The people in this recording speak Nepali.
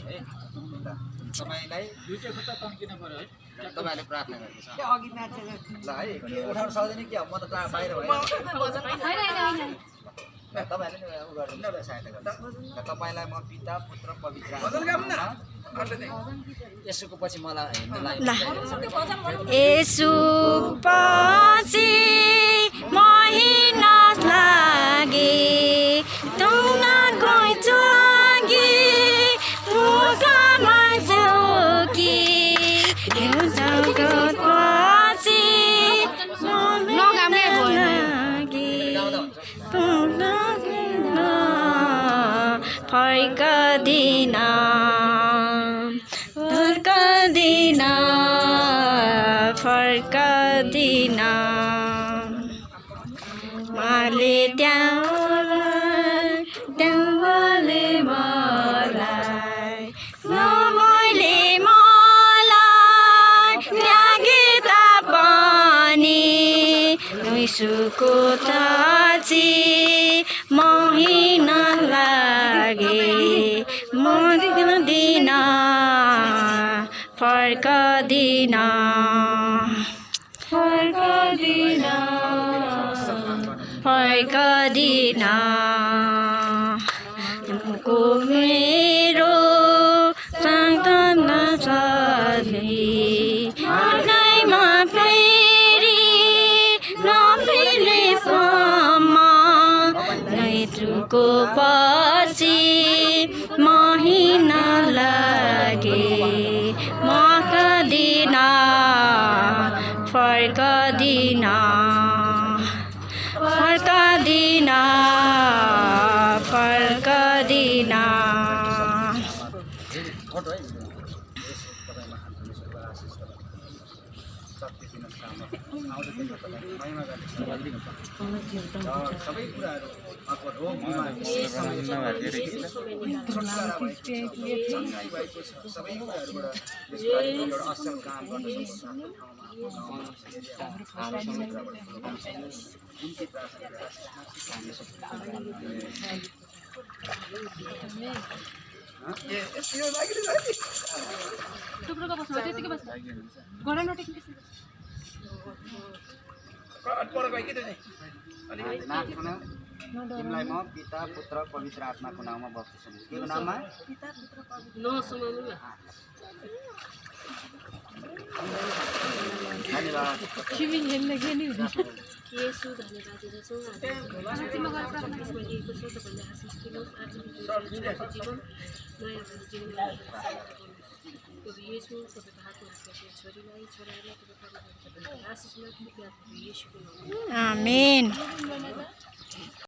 है ल तपाईलाई दुईटा खुट्टा तन्किन पर्यो है तपाईहरुले प्रार्थना गर्नुहोस् त्यो अघि नाचेर ल है के उठाउन सक्दैन के म त बाहिर भए ल तपाईहरुले उ गर्दिनु सहायता गर्नुहोस् ल तपाईलाई म पिता पुत्र पवित्र आत्मा यसोको पछि मलाई हेर्न लाग्यो यसु पछि महिना लागे तुमना कोई जोगी मुगामा जोगी एउटा पछि महिना लागे तुमना फर्कदिन फर्कदिन माले त्यहाँले मलाई मैले मलाई लागे तापनि यसुको ताची महिना लागे मर्दिन फर्कदिन फर्कदिन को मेरो साधना नैमा फेरि नफेरि सम्म नैतुको पछि महिना लागे मकदिन फर्कदिन फर्कदिन फर्कदिन फोटो है तपाईमा परमेश्वरको आशिष शक्ति दिन सामर्थ्य आउँदो दिनमा तपाईलाई महिमा गर्ने सबै कुराहरू अथवा रोग बिमार सबै कुराहरूबाट एउटा असल काम गर्न टुक्रोको बस्नु त्यतिकै बस्नु गरा नटेक्ने तिमीलाई म पिता पुत्र पवित्र आत्माको नाममा बप्तिस्म दिन्छु केको नाममा पिता पुत्र पवित्र नसमाउनु न धन्यवाद किमी हेर्न के नि येशू धन्यवाद दिन्छौँ तिम्रो गरेर प्रार्थना गरिएको छु तपाईले आशिष दिनुहोस् आज जीवन नयाँ जीवन प्रभु येशू तपाईको हातमा राखेको छोरीलाई छोरालाई तपाईको आशिषमा येशूको नाममा आमेन।